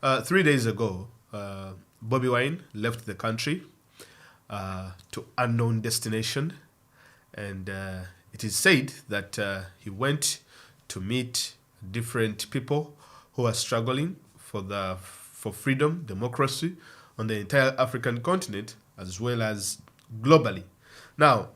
3 days ago, Bobi Wine left the country to unknown destination, and it is said that he went to meet different people who are struggling for freedom, democracy on the entire African continent as well as globally. Now,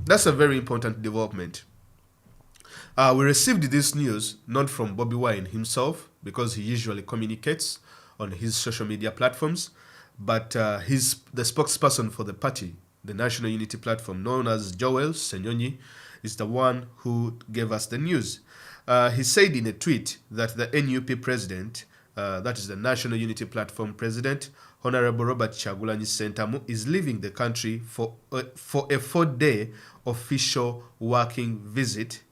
that's a very important development. We received this news not from Bobi Wine himself because he usually communicates on his social media platforms, but he's the spokesperson for the party, the National Unity Platform, known as Joel Senyonyi, is the one who gave us the news. He said in a tweet that the NUP president, that is the National Unity Platform president, Honorable Robert Chagulanyi Sentamu, is leaving the country for a 4-day official working visit.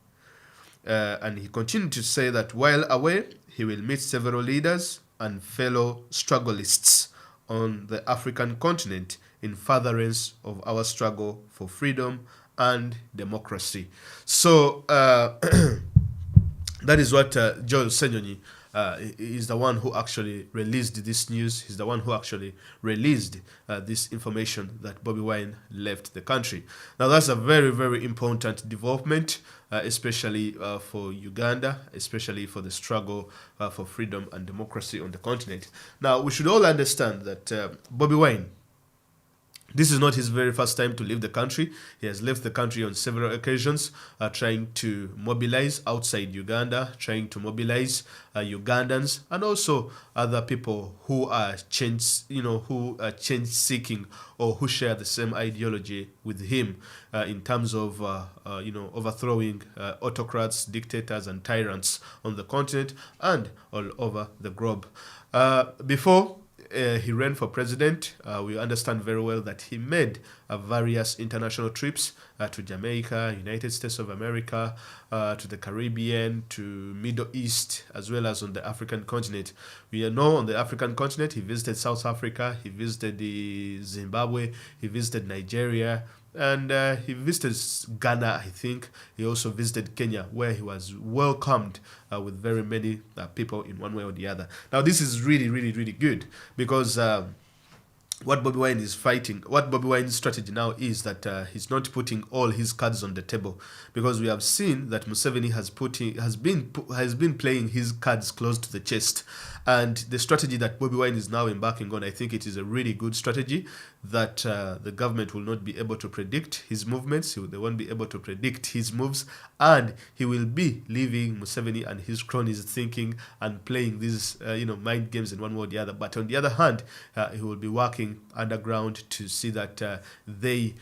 And he continued to say that while away, he will meet several leaders and fellow struggleists on the African continent in furtherance of our struggle for freedom and democracy. So that is what Joel Senyonyi is the one who actually released this news. He's the one who actually released this information that Bobi Wine left the country. Now, that's a very, very important development, especially for Uganda, especially for the struggle for freedom and democracy on the continent. Now, we should all understand that Bobi Wine, this is not his very first time to leave the country. He has left the country on several occasions, trying to mobilize outside Uganda, trying to mobilize Ugandans and also other people who are change seeking or who share the same ideology with him in terms of overthrowing autocrats, dictators, and tyrants on the continent and all over the globe. Before he ran for president, we understand very well that he made various international trips to Jamaica, United States of America, to the Caribbean, to Middle East, as well as on the African continent. We know on the African continent, he visited South Africa, he visited Zimbabwe, he visited Nigeria, and he visited Ghana, I think. He also visited Kenya, where he was welcomed with very many people in one way or the other. Now, this is really, really, really good because what Bobi Wine is fighting, what Bobi Wine's strategy now is that he's not putting all his cards on the table, because we have seen that Museveni has been playing his cards close to the chest, and the strategy that Bobi Wine is now embarking on, I think it is a really good strategy that the government will not be able to predict his movements, they won't be able to predict his moves, and he will be leaving Museveni and his cronies thinking and playing these mind games in one way or the other. But on the other hand, he will be working underground to see that they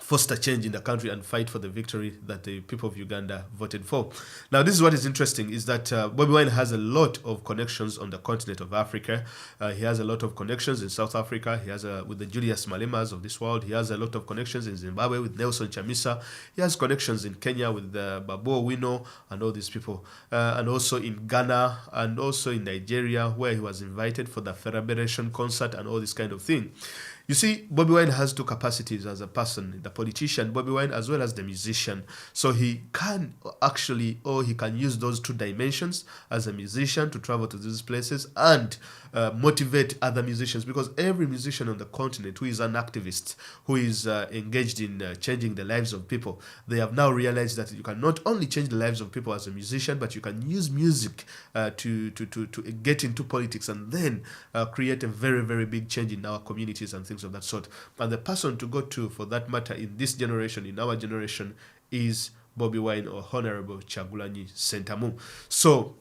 foster change in the country and fight for the victory that the people of Uganda voted for. Now, this is what is interesting, is that Bobi Wine has a lot of connections on the continent of Africa. He has a lot of connections in South Africa. He has with the Julius Malemas of this world. He has a lot of connections in Zimbabwe with Nelson Chamisa. He has connections in Kenya with Babu Owino and all these people. And also in Ghana and also in Nigeria, where he was invited for the Federation concert and all this kind of thing. You see, Bobi Wine has two capacities as a person, the politician, Bobi Wine, as well as the musician. So he can he can use those two dimensions as a musician to travel to these places and motivate other musicians, because every musician on the continent who is an activist, who is engaged in changing the lives of people, they have now realized that you can not only change the lives of people as a musician, but you can use music to get into politics and then create a very, very big change in our communities and things of that sort. And the person to go to, for that matter, in this generation, in our generation, is Bobi Wine or Honorable Chagulanyi Sentamu. So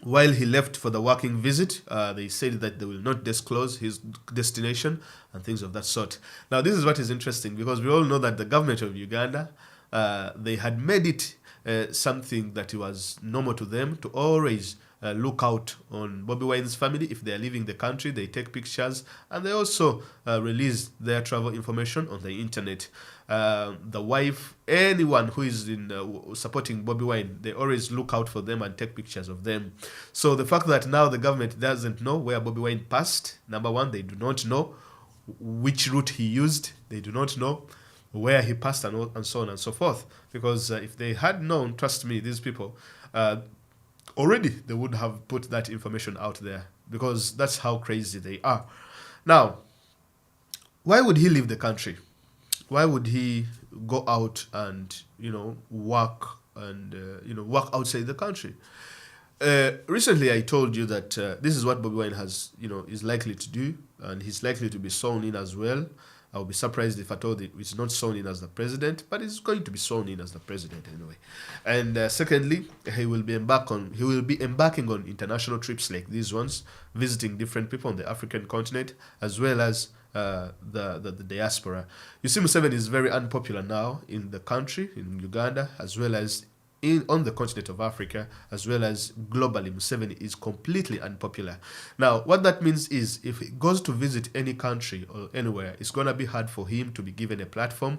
while he left for the working visit, they said that they will not disclose his destination and things of that sort. Now, this is what is interesting, because we all know that the government of Uganda, they had made it something that was normal to them to always look out on Bobi Wine's family. If they are leaving the country, they take pictures, and they also release their travel information on the internet. The wife, anyone who is in supporting Bobi Wine, they always look out for them and take pictures of them. So the fact that now the government doesn't know where Bobi Wine passed, number one, they do not know which route he used, they do not know where he passed, and so on and so forth. Because if they had known, trust me, these people, already they would have put that information out there, because that's how crazy they are. Now, why would he leave the country? Why would he go out and work and work outside the country? Recently, I told you that this is what Bobi Wine is likely to do, and he's likely to be sworn in as well. I would be surprised if I told it it's not sworn in as the president, but it's going to be sworn in as the president anyway. And secondly, he will be embarking on international trips like these ones, visiting different people on the African continent as well as the diaspora. You see, Museveni is very unpopular now in the country, in Uganda, as well as on the continent of Africa, as well as globally. Museveni is completely unpopular. Now, what that means is if he goes to visit any country or anywhere, it's going to be hard for him to be given a platform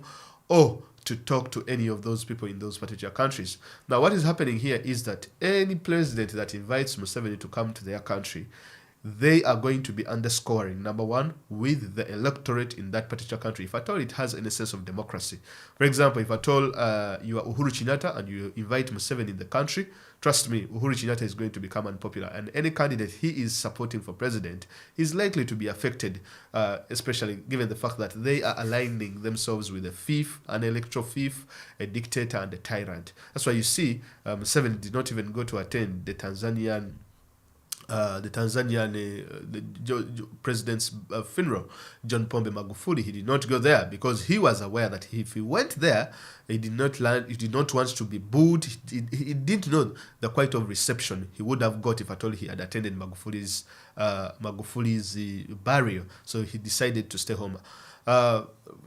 or to talk to any of those people in those particular countries. Now, what is happening here is that any president that invites Museveni to come to their country, they are going to be underscoring, number one, with the electorate in that particular country, if at all it has any sense of democracy. For example, if at all you are Uhuru Kenyatta and you invite Museveni in the country, trust me, Uhuru Kenyatta is going to become unpopular. And any candidate he is supporting for president is likely to be affected, especially given the fact that they are aligning themselves with a thief, an electoral thief, a dictator, and a tyrant. That's why you see Museveni did not even go to attend the Tanzanian president's funeral, John Pombe Magufuli. He did not go there because he was aware that if he went there, he did not want to be booed. He didn't know the quite of reception he would have got if at all he had attended Magufuli's burial. So he decided to stay home.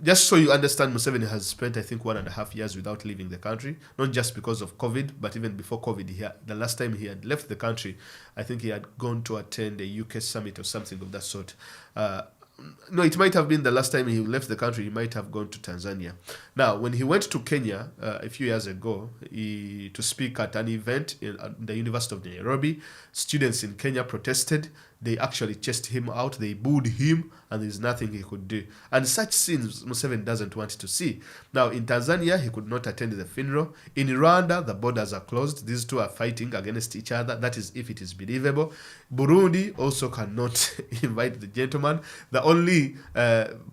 Just so you understand, Museveni has spent, I think, 1.5 years without leaving the country, not just because of COVID, but even before COVID. The last time he had left the country, I think he had gone to attend a UK summit or something of that sort. No, it might have been the last time he left the country. He might have gone to Tanzania. Now, when he went to Kenya a few years ago to speak at an event in the University of Nairobi, students in Kenya protested. They actually chased him out. They booed him, and there's nothing he could do. And such scenes Museveni doesn't want to see. Now, in Tanzania, he could not attend the funeral. In Rwanda, the borders are closed. These two are fighting against each other. That is, if it is believable. Burundi also cannot invite the gentleman. The only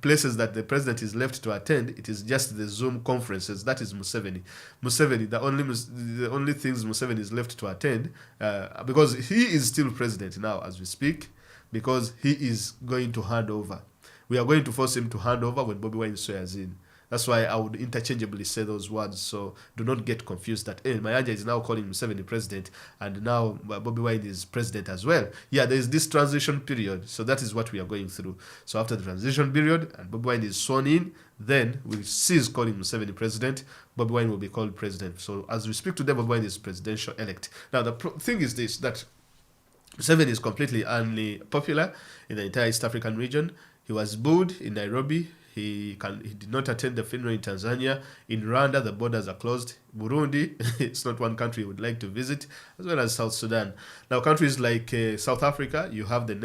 places that the president is left to attend, it is just the Zoom conferences. That is Museveni. The only things Museveni is left to attend, because he is still president now as we speak, because he is going to hand over. We are going to force him to hand over when Bobi Wine swears in. That's why I would interchangeably say those words, so do not get confused that Mayanja is now calling Museveni president, and now Bobi Wine is president as well. Yeah, there is this transition period, so that is what we are going through. So after the transition period, and Bobi Wine is sworn in, then we cease calling Museveni president. Bobi Wine will be called president. So as we speak today, Bobi Wine is presidential elect. Now the thing is this, that Museveni is completely unpopular in the entire East African region. He was booed in Nairobi. He did not attend the funeral in Tanzania. In Rwanda, the borders are closed. Burundi, it's not one country he would like to visit, as well as South Sudan. Now, countries like South Africa, you have the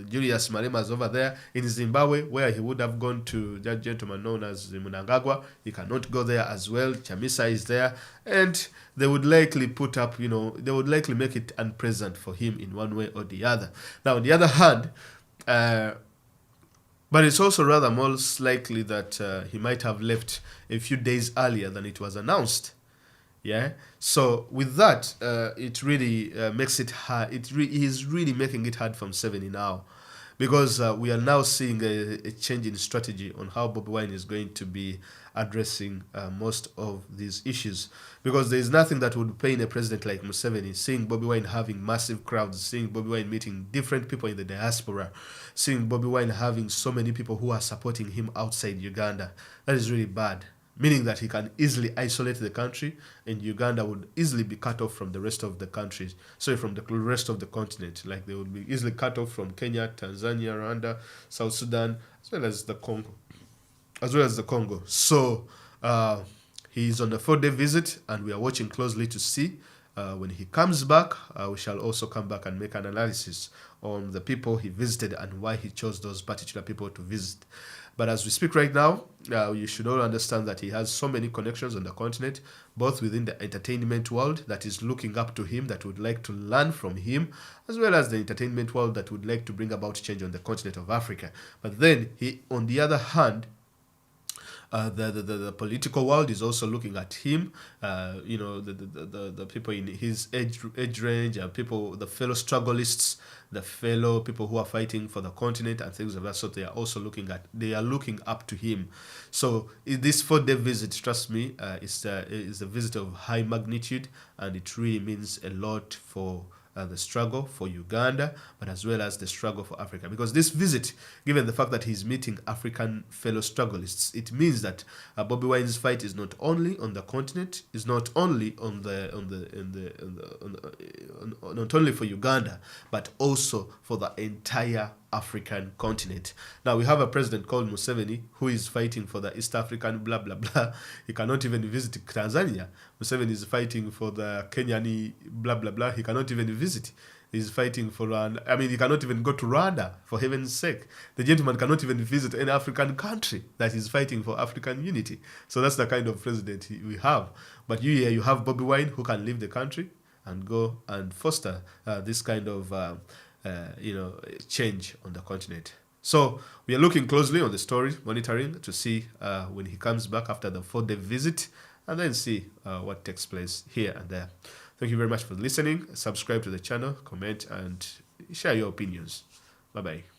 Julius Malemas over there. In Zimbabwe, where he would have gone to that gentleman known as Mnangagwa, he cannot go there as well. Chamisa is there, and they would likely they would likely make it unpleasant for him in one way or the other. Now, on the other hand, but it's also rather most likely that he might have left a few days earlier than it was announced. Yeah. So with that, it really makes it hard. He's really making it hard for Museveni now, because we are now seeing a change in strategy on how Bobi Wine is going to be addressing most of these issues. Because there is nothing that would pain a president like Museveni, seeing Bobi Wine having massive crowds, seeing Bobi Wine meeting different people in the diaspora, seeing Bobi Wine having so many people who are supporting him outside Uganda. That is really bad. Meaning that he can easily isolate the country, and Uganda would easily be cut off from the rest of the countries. Sorry, from the rest of the continent. Like they would be easily cut off from Kenya, Tanzania, Rwanda, South Sudan, as well as the Congo. So he's on a 4-day visit, and we are watching closely to see when he comes back, we shall also come back and make an analysis on the people he visited and why he chose those particular people to visit. But as we speak right now, you should all understand that he has so many connections on the continent, both within the entertainment world that is looking up to him, that would like to learn from him, as well as the entertainment world that would like to bring about change on the continent of Africa. But then he, on the other hand, the political world is also looking at him. The people in his age range, people, the fellow struggleists, the fellow people who are fighting for the continent and things of that sort. They are also looking up to him. So this 4-day visit, trust me, is a visit of high magnitude, and it really means a lot for the struggle for Uganda, but as well as the struggle for Africa. Because this visit, given the fact that he's meeting African fellow struggleists, it means that Bobi Wine's fight is not only on the continent, is not only not only for Uganda, but also for the entire African continent. Now we have a president called Museveni who is fighting for the East African blah blah blah. He cannot even visit Tanzania. Museveni is fighting for the Kenyan blah blah blah. He cannot even visit. He's fighting for he cannot even go to Rwanda, for heaven's sake. The gentleman cannot even visit any African country that is fighting for African unity. So that's the kind of president we have. But you have Bobi Wine who can leave the country and go and foster this kind of change on the continent. So we are looking closely on the story, monitoring to see when he comes back after the 4-day visit, and then see what takes place here and there. Thank you very much for listening. Subscribe to the channel, comment, and share your opinions. Bye-bye.